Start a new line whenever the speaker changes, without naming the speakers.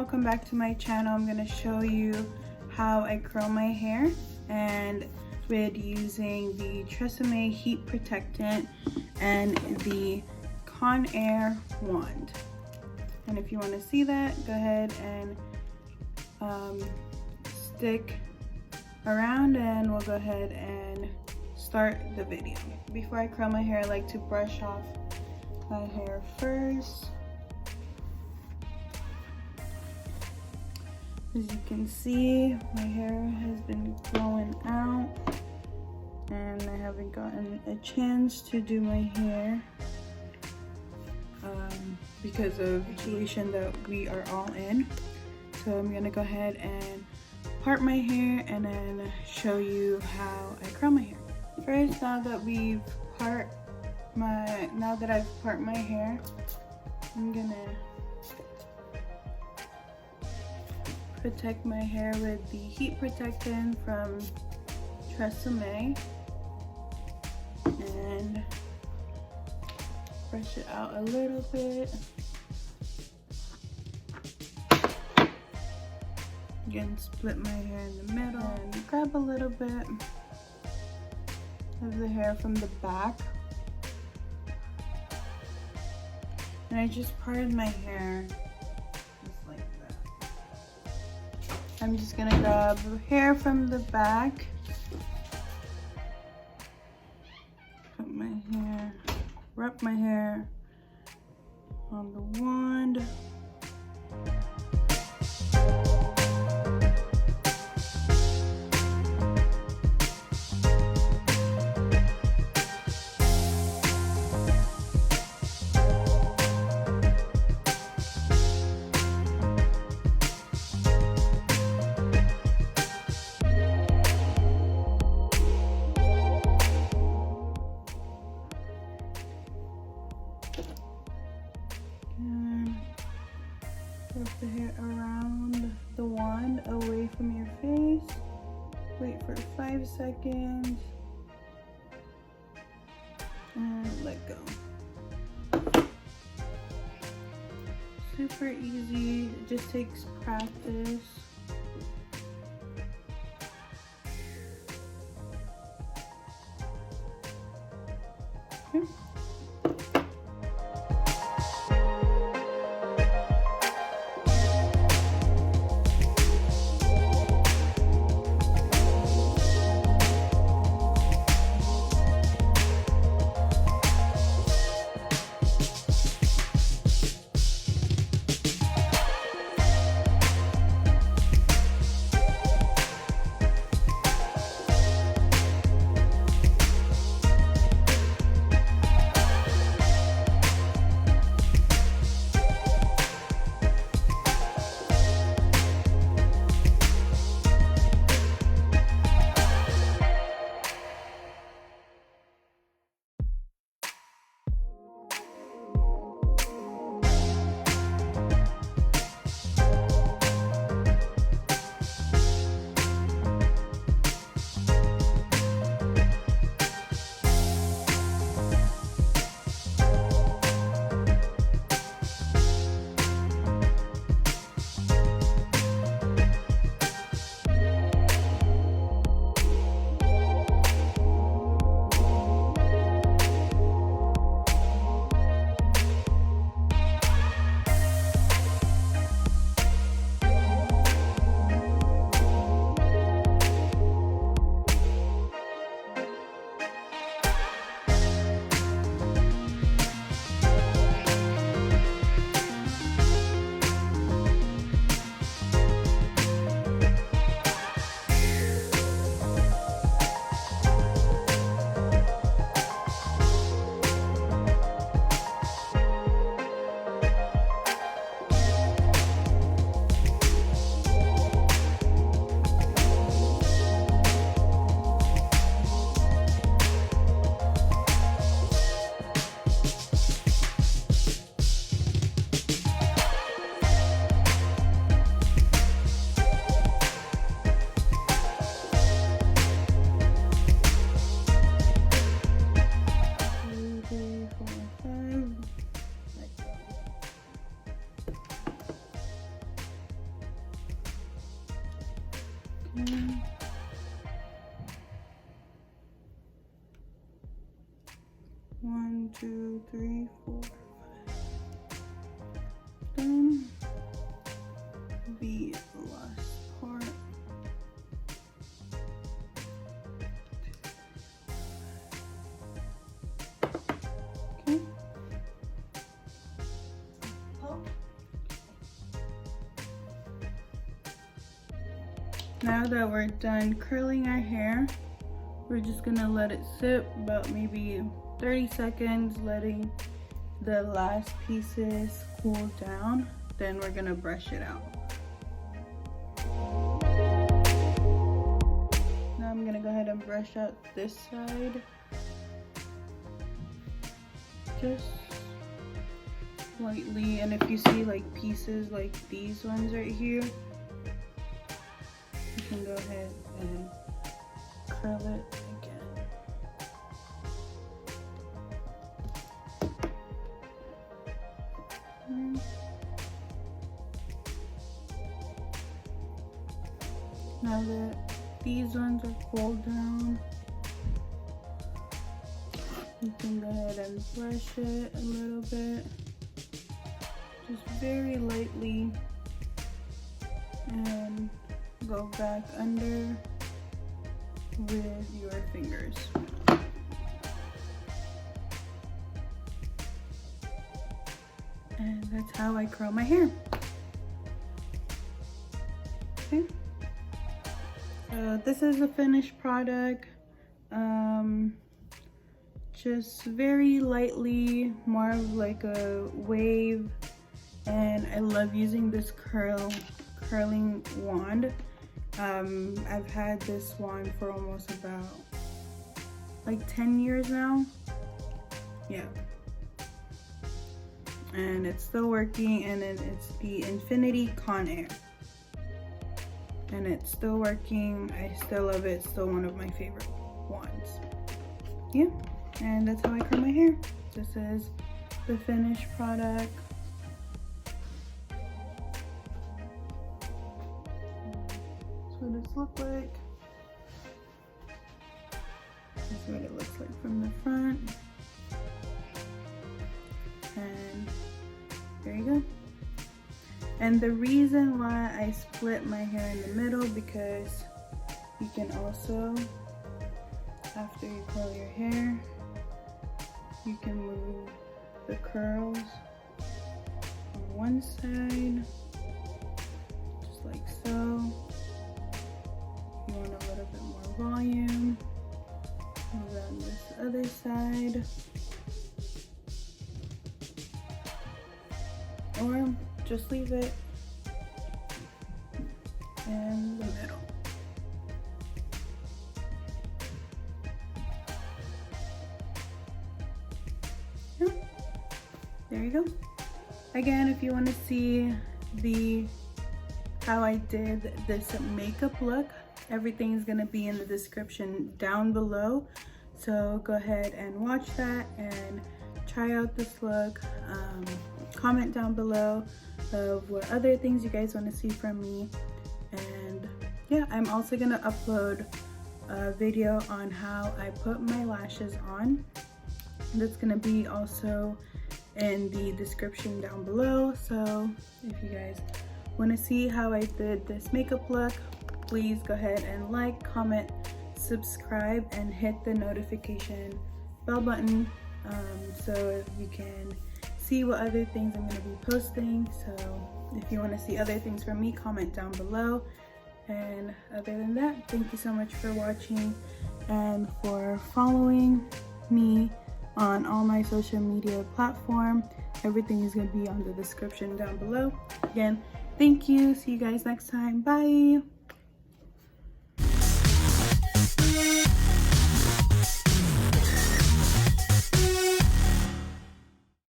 welcome back to my channel. I'm going to show you how I curl my hair and with using the Tresemme Heat Protectant and the Conair wand. And if you want to see that, go ahead and stick around and we'll go ahead and start the video. Before I curl my hair, I like to brush off my hair first. As you can see, my hair has been growing out and I haven't gotten a chance to do my hair because of the situation that we are all in. So I'm gonna go ahead and part my hair and then show you how I curl my hair. First, now that I've part my hair, I'm gonna protect my hair with the heat protectant from Tresemme and brush it out a little bit. Again, split my hair in the middle and grab a little bit of the hair from the back. And I just parted my hair just like that. I'm just gonna grab hair from the back, put my hair, wrap my hair on the wand. Wrap the hair around the wand away from your face. Wait for 5 seconds and let go. Super easy, it just takes practice. Okay. 2, 3, 4, 5. Then the last part. Okay. Now that we're done curling our hair, we're just gonna let it sit about maybe 30 seconds, letting the last pieces cool down. Then we're gonna brush it out. Now I'm gonna go ahead and brush out this side. Just lightly, and if you see like pieces like these ones right here, you can go ahead and curl it again. Now that these ones are cooled down, you can go ahead and brush it a little bit, just very lightly, and go back under with your fingers. And that's how I curl my hair. Okay. So this is a finished product. Just very lightly, more of like a wave, and I love using this curling wand. I've had this wand for almost about like 10 years now. Yeah. And it's still working, and then it's the Infinity Conair. And it's still working. I still love it. It's still one of my favorite wands. Yeah. And that's how I curl my hair. This is the finished product. That's what it looks like. This is what it looks like from the front. And there you go. And the reason why I split my hair in the middle, because you can also, after you curl your hair, you can move the curls on one side, just like so. If you want a little bit more volume, move it on this other side. Or just leave it in the middle. Yeah. There you go. Again, if you want to see how I did this makeup look, everything is going to be in the description down below. So go ahead and watch that and try out this look. Comment down below of what other things you guys want to see from me. And yeah, I'm also gonna upload a video on how I put my lashes on. That's gonna be also in the description down below. So if you guys want to see how I did this makeup look, please go ahead and like, comment, subscribe, and hit the notification bell button so you can see what other things I'm going to be posting. So if you want to see other things from me, comment down below. And other than that, thank you so much for watching and for following me on all my social media platforms. Everything is going to be on the description down below. Again, thank you. See you guys next time. Bye.